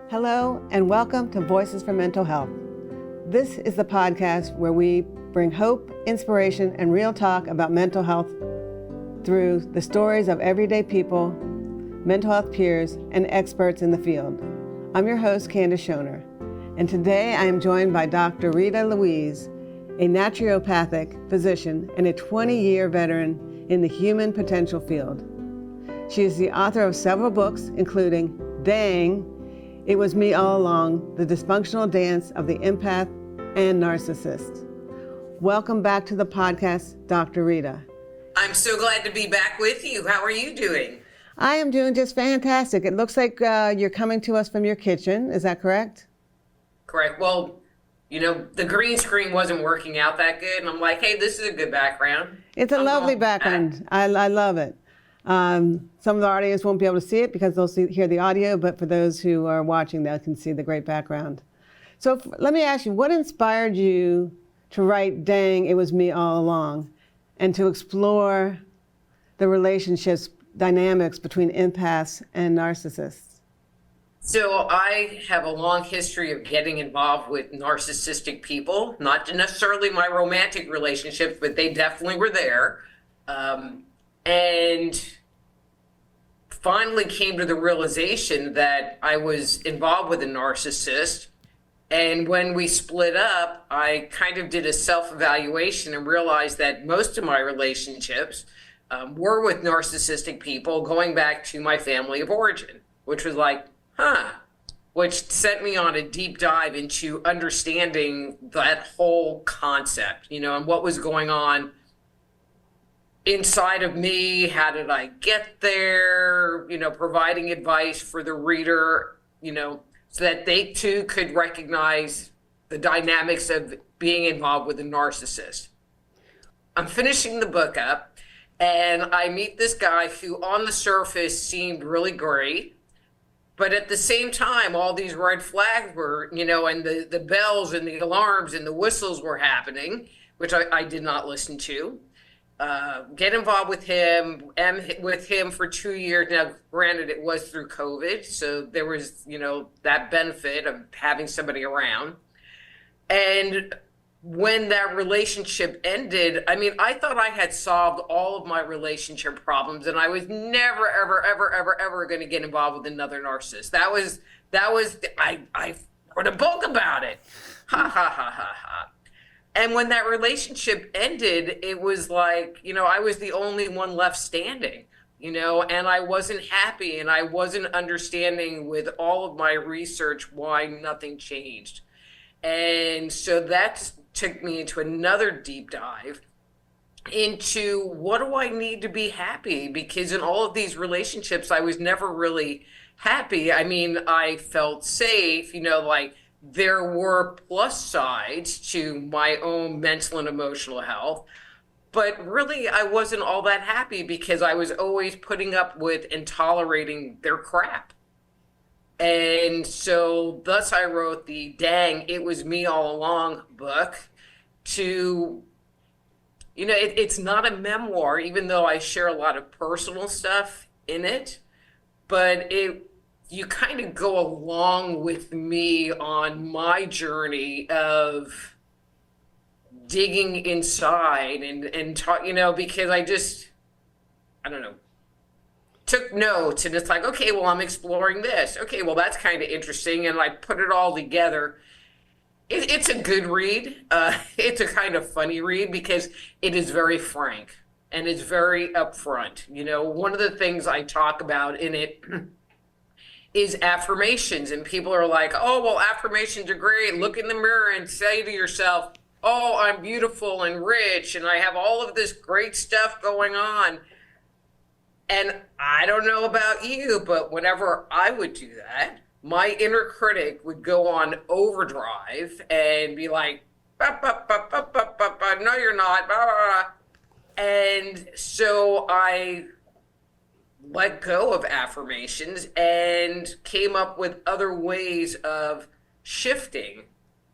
Hello, and welcome to Voices for Mental Health. This is the podcast where we bring hope, inspiration, and real talk about mental health through the stories of everyday people, mental health peers, and experts in the field. I'm your host, Candace Schoner, and today I am joined by Dr. Rita Louise, a naturopathic physician and a 20-year veteran in the human potential field. She is the author of several books, including Dang, It Was Me All Along, The Dysfunctional Dance of the Empath and Narcissist. Welcome back to the podcast, Dr. Rita. I'm so glad to be back with you. How are you doing? I am doing just fantastic. It looks like you're coming to us from your kitchen. Is that correct? Correct. Well, the green screen wasn't working out that good. And I'm like, hey, this is a good background. It's a lovely background. I love it. Some of the audience won't be able to see it because they'll hear the audio, but for those who are watching, they can see the great background. So let me ask you, what inspired you to write Dang, It Was Me All Along, and to explore the relationships, dynamics between empaths and narcissists? So I have a long history of getting involved with narcissistic people, not necessarily my romantic relationships, but they definitely were there. And finally came to the realization that I was involved with a narcissist. And when we split up, I kind of did a self-evaluation and realized that most of my relationships were with narcissistic people going back to my family of origin, which was like, which sent me on a deep dive into understanding that whole concept, and what was going on inside of me. How did I get there? Providing advice for the reader, so that they too could recognize the dynamics of being involved with a narcissist. I'm finishing the book up and I meet this guy who on the surface seemed really great. But at the same time, all these red flags were, and the bells and the alarms and the whistles were happening, which I did not listen to. Get involved with him, and with him for 2 years. Now, granted, it was through COVID, so there was, that benefit of having somebody around. And when that relationship ended, I thought I had solved all of my relationship problems, and I was never, ever, ever, ever, ever going to get involved with another narcissist. I wrote a book about it. Ha, ha, ha, ha, ha. And when that relationship ended, it was like, I was the only one left standing, and I wasn't happy, and I wasn't understanding with all of my research why nothing changed. And so that took me into another deep dive into what do I need to be happy? Because in all of these relationships, I was never really happy. I felt safe, there were plus sides to my own mental and emotional health, but really I wasn't all that happy because I was always putting up with and tolerating their crap. And so thus I wrote the Dang, It Was Me All Along book to, it's not a memoir, even though I share a lot of personal stuff in it, but you kind of go along with me on my journey of digging inside and talk, because I don't know, took notes, and it's like, okay, well, I'm exploring this. Okay, well, that's kind of interesting. And I put it all together. It's a good read. It's a kind of funny read because it is very frank and it's very upfront. One of the things I talk about in it is affirmations, and people are like, oh, well, affirmations are great. Look in the mirror and say to yourself, oh, I'm beautiful and rich and I have all of this great stuff going on. And I don't know about you, but whenever I would do that, my inner critic would go on overdrive and be like, bah, bah, bah, bah, bah, bah, bah, no, you're not. Bah, bah, bah. And so I let go of affirmations and came up with other ways of shifting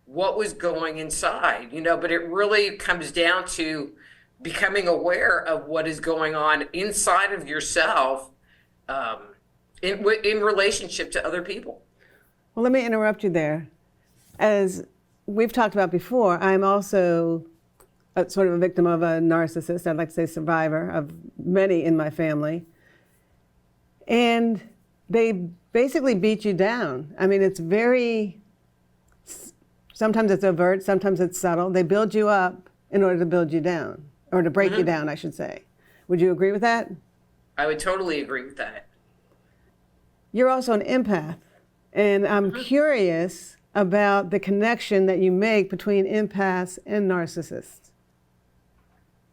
what was going inside, but it really comes down to becoming aware of what is going on inside of yourself in relationship to other people. Well, let me interrupt you there. As we've talked about before, I'm also sort of a victim of a narcissist. I'd like to say survivor of many in my family. And they basically beat you down. I mean, it's sometimes it's overt, sometimes it's subtle. They build you up in order to build you down, or to break you down, I should say. Would you agree with that? I would totally agree with that. You're also an empath, and I'm curious about the connection that you make between empaths and narcissists.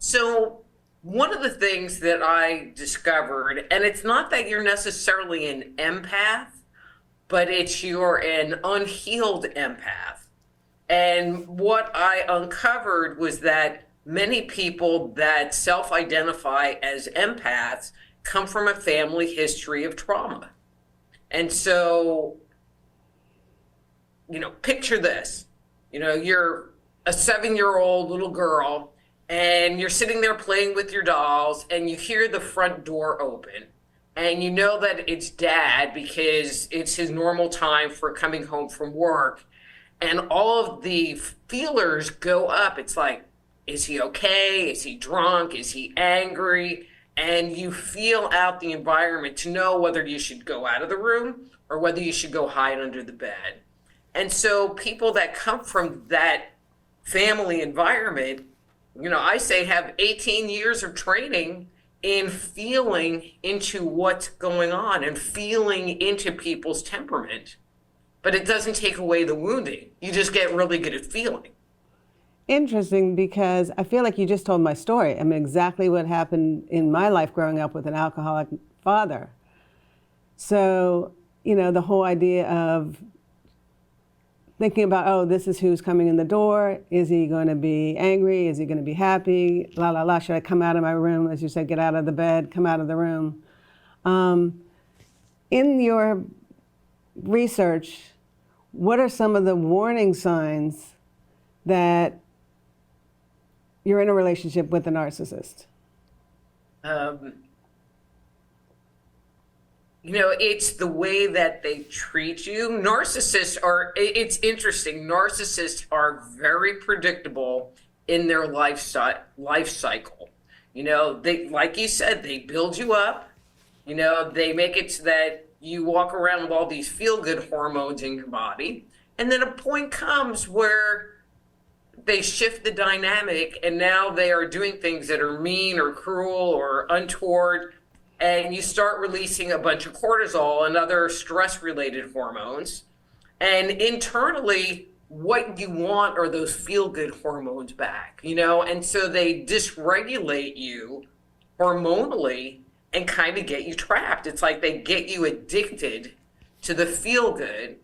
So one of the things that I discovered, and it's not that you're necessarily an empath, but you're an unhealed empath. And what I uncovered was that many people that self-identify as empaths come from a family history of trauma. And so, picture this. You're a 7-year-old little girl and you're sitting there playing with your dolls and you hear the front door open and you know that it's dad because it's his normal time for coming home from work. And all of the feelers go up. It's like, is he okay? Is he drunk? Is he angry? And you feel out the environment to know whether you should go out of the room or whether you should go hide under the bed. And so people that come from that family environment, I say have 18 years of training in feeling into what's going on and feeling into people's temperament. But it doesn't take away the wounding. You just get really good at feeling. Interesting, because I feel like you just told my story. I mean, exactly what happened in my life growing up with an alcoholic father. So, the whole idea of thinking about, oh, this is who's coming in the door. Is he going to be angry? Is he going to be happy? La, la, la. Should I come out of my room? As you said, get out of the bed, come out of the room. In your research, what are some of the warning signs that you're in a relationship with a narcissist? It's the way that they treat you. It's interesting, narcissists are very predictable in their life cycle. They, like you said, they build you up. They make it so that you walk around with all these feel-good hormones in your body. And then a point comes where they shift the dynamic and now they are doing things that are mean or cruel or untoward. And you start releasing a bunch of cortisol and other stress-related hormones. And internally, what you want are those feel-good hormones back, And so they dysregulate you hormonally and kind of get you trapped. It's like they get you addicted to the feel-good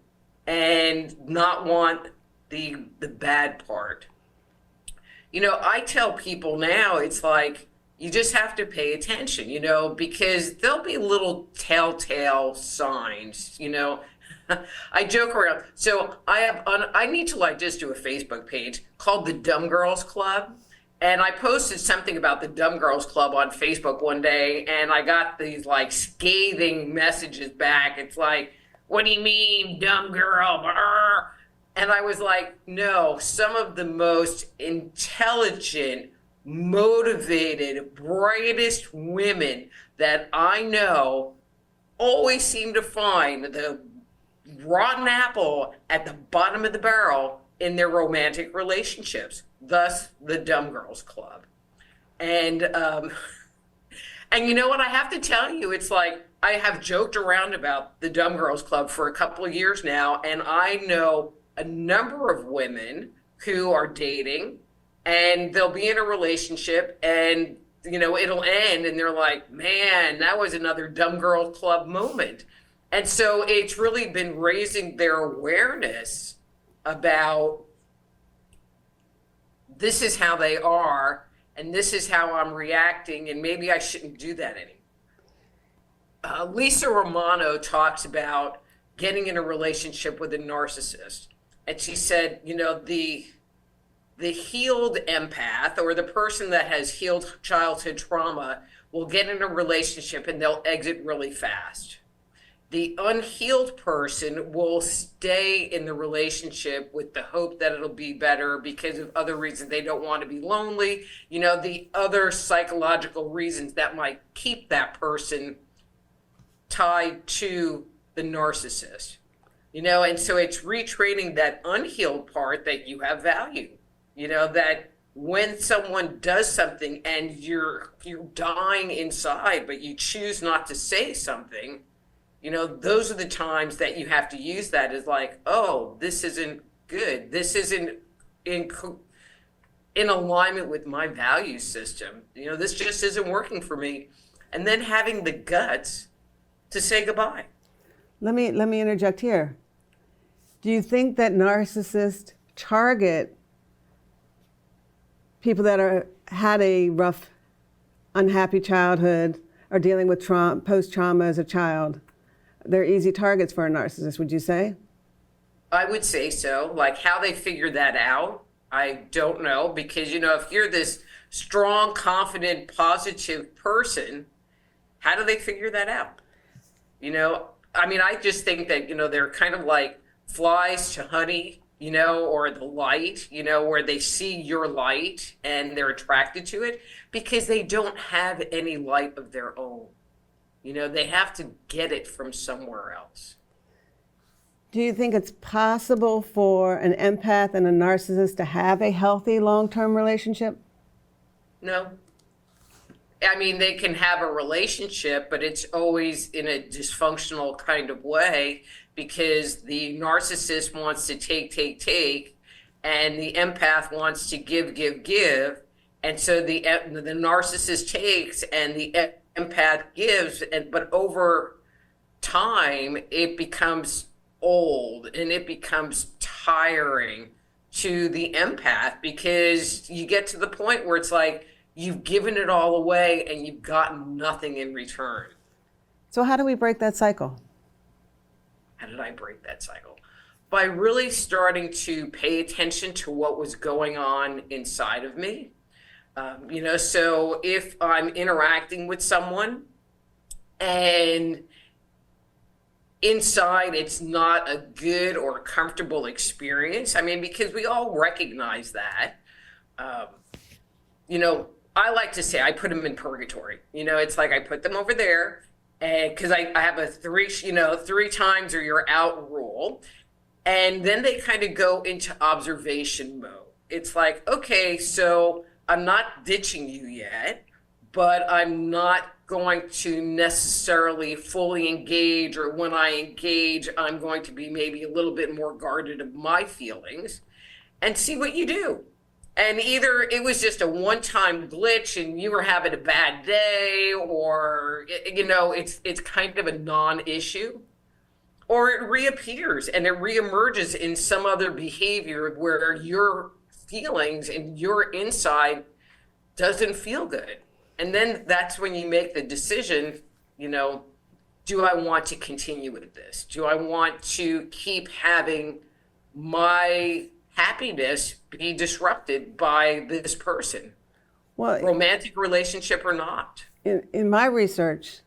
and not want the bad part. I tell people now, it's like, you just have to pay attention, because there'll be little telltale signs, I joke around. So I need to just do a Facebook page called the Dumb Girls Club. And I posted something about the Dumb Girls Club on Facebook one day, and I got these scathing messages back. It's like, what do you mean, dumb girl? Brr. And I was like, no, some of the most intelligent, motivated, brightest women that I know always seem to find the rotten apple at the bottom of the barrel in their romantic relationships. Thus, the Dumb Girls Club. And you know what? I have to tell you, it's like I have joked around about the Dumb Girls Club for a couple of years now, and I know a number of women who are dating, and they'll be in a relationship, and it'll end, and they're like, man, that was another Dumb Girls Club moment. And so it's really been raising their awareness about this is how they are, and this is how I'm reacting, and maybe I shouldn't do that anymore. Lisa Romano talks about getting in a relationship with a narcissist. And she said, the healed empath, or the person that has healed childhood trauma, will get in a relationship and they'll exit really fast. The unhealed person will stay in the relationship with the hope that it'll be better because of other reasons. They don't want to be lonely, the other psychological reasons that might keep that person tied to the narcissist. And so it's retraining that unhealed part that you have value, that when someone does something and you're dying inside, but you choose not to say something, those are the times that you have to use that as like, oh, this isn't good. This isn't in alignment with my value system. This just isn't working for me. And then having the guts to say goodbye. Let me interject here. Do you think that narcissists target people that had a rough, unhappy childhood or dealing with post-trauma as a child? They're easy targets for a narcissist, would you say? I would say so. Like how they figure that out, I don't know. Because, if you're this strong, confident, positive person, how do they figure that out? I just think that, they're kind of like flies to honey, or the light, where they see your light and they're attracted to it because they don't have any light of their own. They have to get it from somewhere else. Do you think it's possible for an empath and a narcissist to have a healthy long-term relationship? No. They can have a relationship, but it's always in a dysfunctional kind of way because the narcissist wants to take, and the empath wants to give. And so the narcissist takes and the empath gives, but over time, it becomes old and it becomes tiring to the empath because you get to the point where it's like, you've given it all away and you've gotten nothing in return. So how do we break that cycle? How did I break that cycle? By really starting to pay attention to what was going on inside of me. So if I'm interacting with someone and inside it's not a good or comfortable experience, because we all recognize that, I like to say I put them in purgatory. It's like I put them over there, and because I have a three times or you're out rule, and then they kind of go into observation mode. It's like, okay, so I'm not ditching you yet, but I'm not going to necessarily fully engage, or when I engage, I'm going to be maybe a little bit more guarded of my feelings and see what you do. And either it was just a one-time glitch and you were having a bad day, or, it's kind of a non-issue, or it reappears and it reemerges in some other behavior where your feelings and your inside doesn't feel good. And then that's when you make the decision, do I want to continue with this? Do I want to keep having my happiness be disrupted by this person? Well, romantic relationship or not? In my research,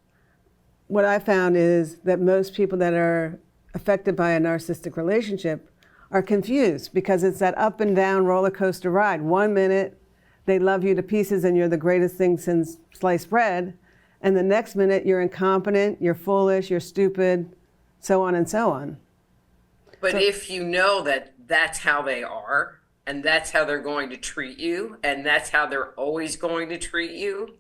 what I found is that most people that are affected by a narcissistic relationship are confused because it's that up and down roller coaster ride. 1 minute, they love you to pieces and you're the greatest thing since sliced bread. And the next minute, you're incompetent, you're foolish, you're stupid, so on and so on. But if you know that that's how they are, and that's how they're going to treat you, and that's how they're always going to treat you,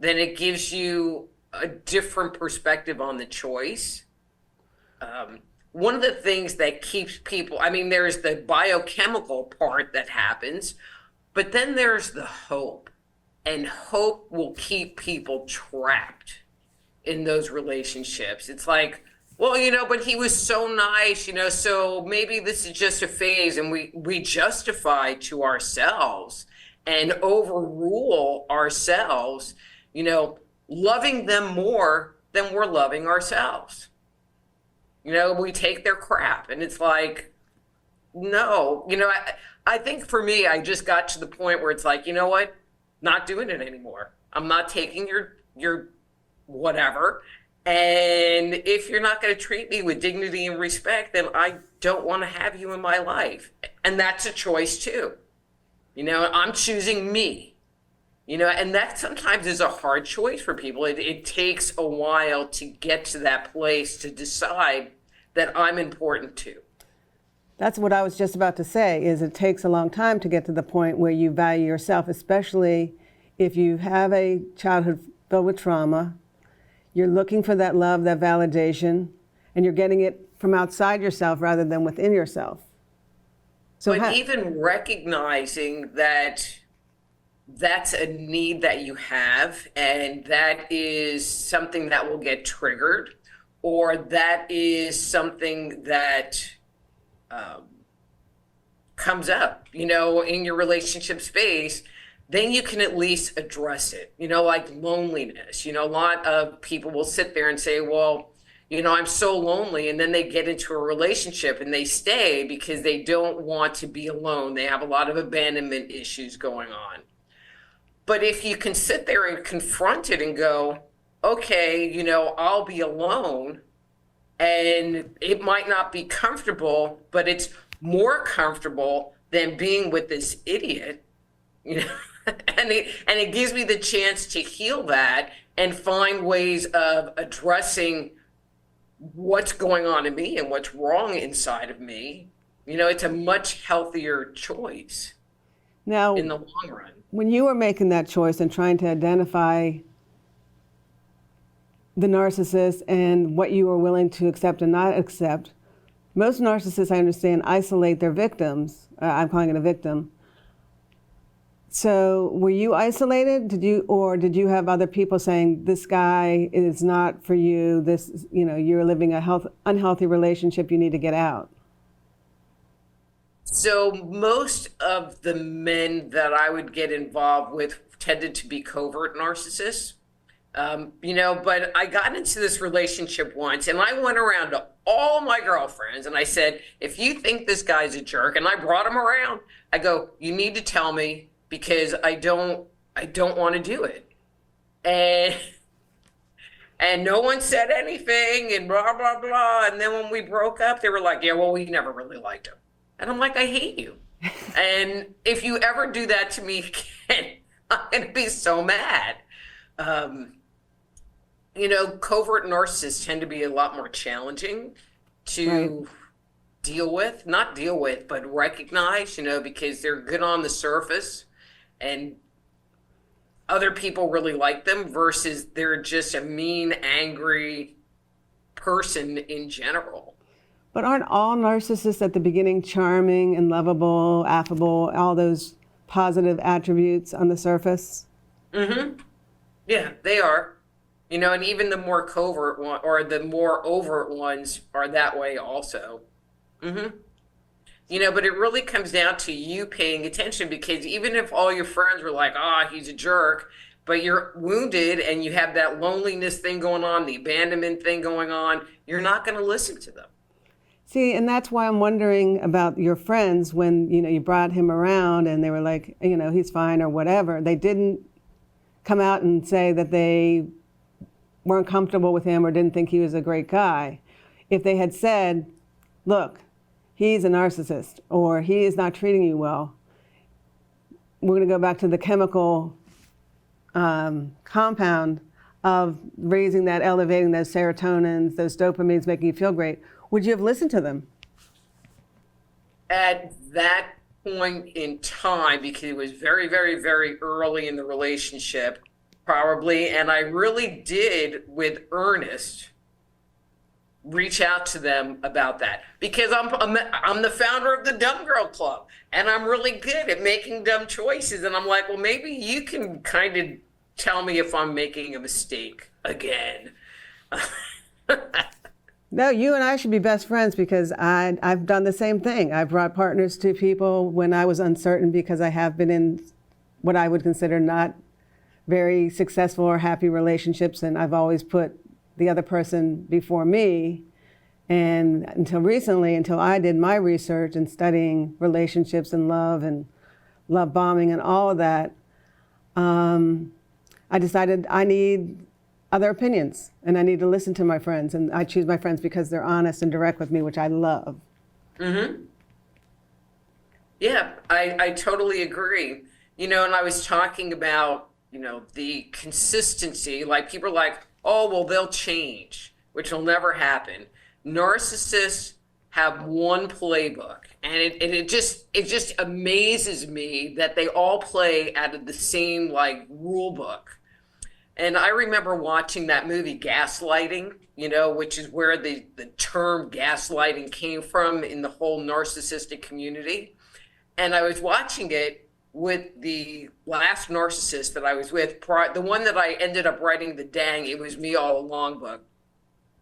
then it gives you a different perspective on the choice. One of the things that keeps people, there's the biochemical part that happens, but then there's the hope. And hope will keep people trapped in those relationships. It's like, well, but he was so nice, so maybe this is just a phase, and we justify to ourselves and overrule ourselves, loving them more than we're loving ourselves. We take their crap, and it's like, no, I think for me, I just got to the point where it's like, you know what? Not doing it anymore. I'm not taking your whatever. And if you're not going to treat me with dignity and respect, then I don't want to have you in my life. And that's a choice too. I'm choosing me, and that sometimes is a hard choice for people. It takes a while to get to that place to decide that I'm important too. That's what I was just about to say, is it takes a long time to get to the point where you value yourself, especially if you have a childhood filled with trauma. You're looking for that love, that validation, and you're getting it from outside yourself rather than within yourself. But even recognizing that that's a need that you have, and that is something that will get triggered, or that is something that comes up, in your relationship space, then you can at least address it, like loneliness. A lot of people will sit there and say, well, I'm so lonely. And then they get into a relationship and they stay because they don't want to be alone. They have a lot of abandonment issues going on. But if you can sit there and confront it and go, okay, I'll be alone, and it might not be comfortable, but it's more comfortable than being with this idiot, and it gives me the chance to heal that and find ways of addressing what's going on in me and what's wrong inside of me. It's a much healthier choice now in the long run. When you were making that choice and trying to identify the narcissist and what you were willing to accept and not accept, most narcissists, I understand, isolate their victims. I'm calling it a victim. So were you isolated? Did you have other people saying, this guy is not for you, this, you're living a unhealthy relationship, you need to get out? So most of the men that I would get involved with tended to be covert narcissists. But I got into this relationship once, and I went around to all my girlfriends and I said, if you think this guy's a jerk, and I brought him around, I go, you need to tell me, because I don't want to do it. And no one said anything, and blah, blah, blah. And then when we broke up, they were like, yeah, well, we never really liked him. And I'm like, I hate you. And if you ever do that to me again, I'm going to be so mad. Covert narcissists tend to be a lot more challenging to not deal with, but recognize, because they're good on the surface and other people really like them, versus they're just a mean, angry person in general. But aren't all narcissists at the beginning charming and lovable, affable, all those positive attributes on the surface? Mm-hmm. Yeah, they are. And even the more covert one, or the more overt ones, are that way also. Mm-hmm. But it really comes down to you paying attention, because even if all your friends were like, he's a jerk, but you're wounded and you have that loneliness thing going on, the abandonment thing going on, you're not going to listen to them. See, and that's why I'm wondering about your friends when, you brought him around and they were like, he's fine or whatever. They didn't come out and say that they weren't comfortable with him or didn't think he was a great guy. If they had said, look, he's a narcissist, or he is not treating you well, we're going to go back to the chemical compound of raising that, elevating those serotonins, those dopamines, making you feel great. Would you have listened to them? At that point in time, because it was very, very, very early in the relationship, probably, and I really did, with earnest, reach out to them about that, because I'm the founder of the Dumb Girl Club, and I'm really good at making dumb choices. And I'm like, well, maybe you can kind of tell me if I'm making a mistake again. No, you and I should be best friends, because I've done the same thing. I brought partners to people when I was uncertain, because I have been in what I would consider not very successful or happy relationships, and I've always put the other person before me. And until recently, until I did my research and studying relationships and love bombing and all of that, I decided I need other opinions, and I need to listen to my friends, and I choose my friends because they're honest and direct with me, which I love. Mm-hmm. Yeah, I totally agree. And I was talking about, the consistency. Like people are like, oh, well, they'll change, which will never happen. Narcissists have one playbook, and it just amazes me that they all play out of the same like rule book. And I remember watching that movie Gaslighting, which is where the term gaslighting came from in the whole narcissistic community. And I was watching it with the last narcissist that I was with, the one that I ended up writing the Dang, It Was Me All Along book.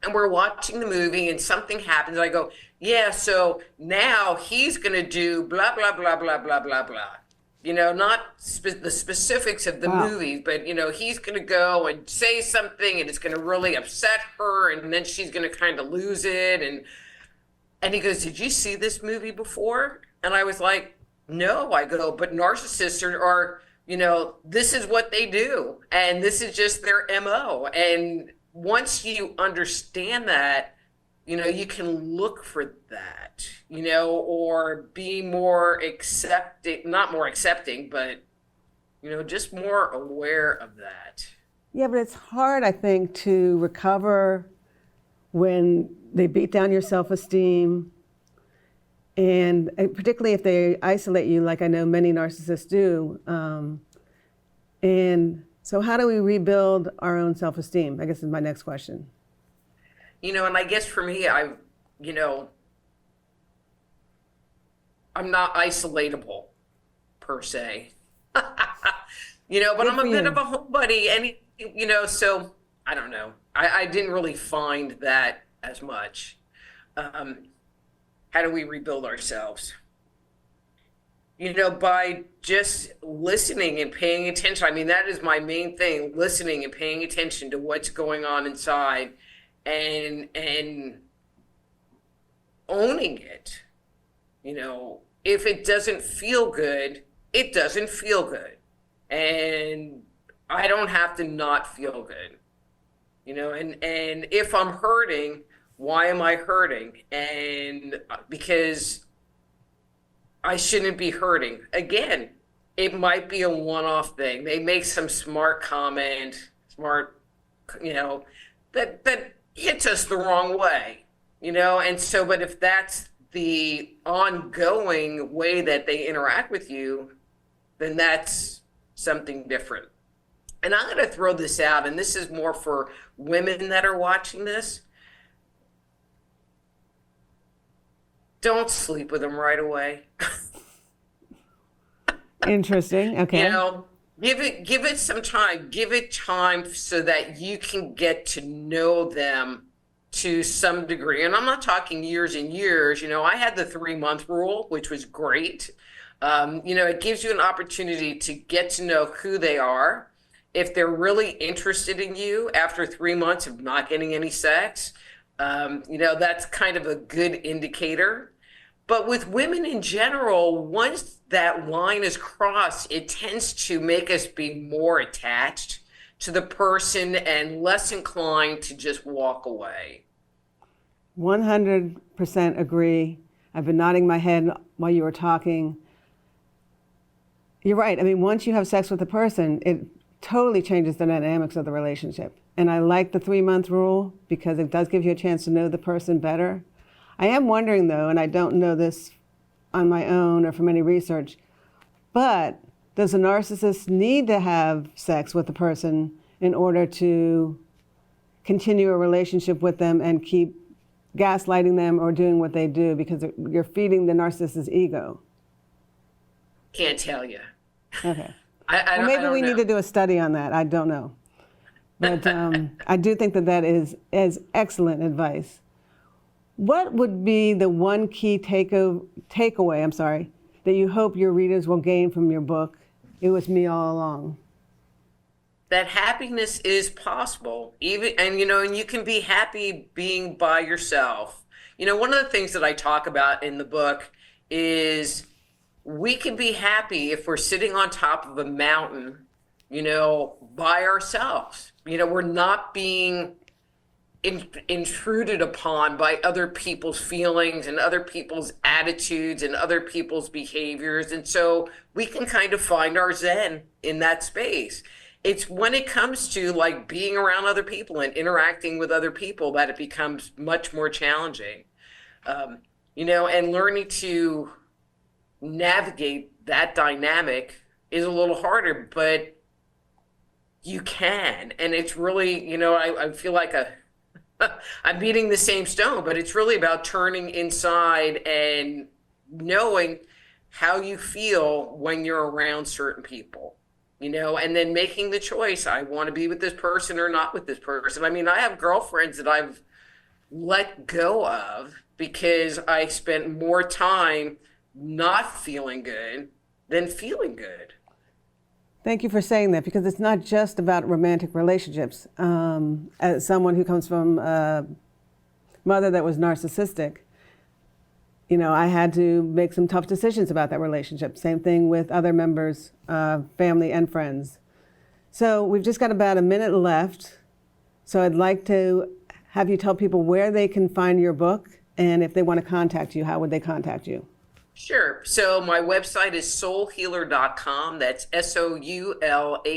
And we're watching the movie and something happens. I go, yeah, so now he's going to do blah, blah, blah, blah, blah, blah, blah. Not the specifics of the movie, but, he's going to go and say something and it's going to really upset her. And then she's going to kind of lose it. And he goes, did you see this movie before? And I was like, no. I go, but narcissists are, this is what they do. And this is just their MO. And once you understand that, you can look for that, or be more accepting, not more accepting, but, just more aware of that. Yeah, but it's hard, I think, to recover when they beat down your self-esteem, and particularly if they isolate you, like I know many narcissists do. And so how do we rebuild our own self-esteem? I guess is my next question. And I guess for me, I'm not isolatable per se, but I'm a bit of a homebody and, so I don't know. I didn't really find that as much. How do we rebuild ourselves? By just listening and paying attention. I mean, that is my main thing, listening and paying attention to what's going on inside and owning it. If it doesn't feel good, it doesn't feel good. And I don't have to not feel good. And if I'm hurting, why am I hurting? And because I shouldn't be hurting. Again, it might be a one-off thing. They make some smart comment, that hits us the wrong way, and so, but if that's the ongoing way that they interact with you, then that's something different. And I'm going to throw this out, and this is more for women that are watching this. Don't sleep with them right away. Interesting. Okay. Give it some time. Give it time so that you can get to know them to some degree. And I'm not talking years and years. I had the 3-month rule, which was great. It gives you an opportunity to get to know who they are. If they're really interested in you after 3 months of not getting any sex, that's kind of a good indicator. But with women in general, once that line is crossed, it tends to make us be more attached to the person and less inclined to just walk away. 100% agree. I've been nodding my head while you were talking. You're right. I mean, once you have sex with a person, it totally changes the dynamics of the relationship. And I like the 3-month rule because it does give you a chance to know the person better. I am wondering though, and I don't know this on my own or from any research, but does a narcissist need to have sex with the person in order to continue a relationship with them and keep gaslighting them or doing what they do, because you're feeding the narcissist's ego? Can't tell you. Okay. Maybe we need to do a study on that. I don't know. But I do think that is excellent advice. What would be the one key takeaway, that you hope your readers will gain from your book, It Was Me All Along? That happiness is possible, and you can be happy being by yourself. One of the things that I talk about in the book is we can be happy if we're sitting on top of a mountain by ourselves. We're not being intruded upon by other people's feelings and other people's attitudes and other people's behaviors. And so we can kind of find our zen in that space. It's when it comes to like being around other people and interacting with other people that it becomes much more challenging. And learning to navigate that dynamic is a little harder, but you can. And it's really, I feel like I'm beating the same stone, but it's really about turning inside and knowing how you feel when you're around certain people, and then making the choice. I want to be with this person or not with this person. I mean, I have girlfriends that I've let go of because I spent more time not feeling good than feeling good. Thank you for saying that, because it's not just about romantic relationships. As someone who comes from a mother that was narcissistic, I had to make some tough decisions about that relationship. Same thing with other members, family and friends. So we've just got about a minute left. So I'd like to have you tell people where they can find your book, and if they want to contact you, how would they contact you? Sure. So my website is soulhealer.com. That's SOULHEALER.com,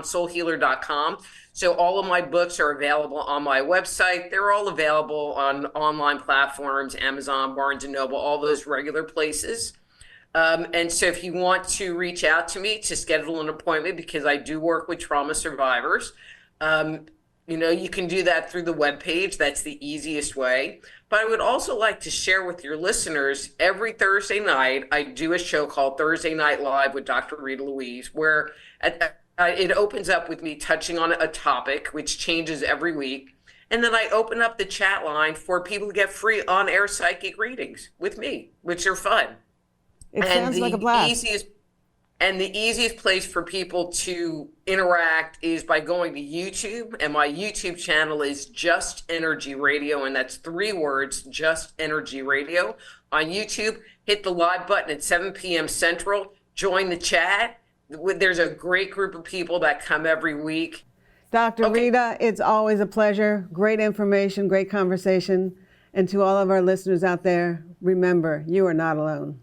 soulhealer.com. So all of my books are available on my website. They're all available on online platforms, Amazon, Barnes & Noble, all those regular places. And so if you want to reach out to me to schedule an appointment, because I do work with trauma survivors, you can do that through the webpage. That's the easiest way. But I would also like to share with your listeners, every Thursday night, I do a show called Thursday Night Live with Dr. Rita Louise, where it opens up with me touching on a topic, which changes every week. And then I open up the chat line for people to get free on-air psychic readings with me, which are fun. It sounds like a blast. The easiest place for people to interact is by going to YouTube, and my YouTube channel is Just Energy Radio, and that's 3 words, Just Energy Radio. On YouTube, hit the live button at 7 p.m. Central, join the chat. There's a great group of people that come every week. Dr. Rita, it's always a pleasure. Great information, great conversation. And to all of our listeners out there, remember, you are not alone.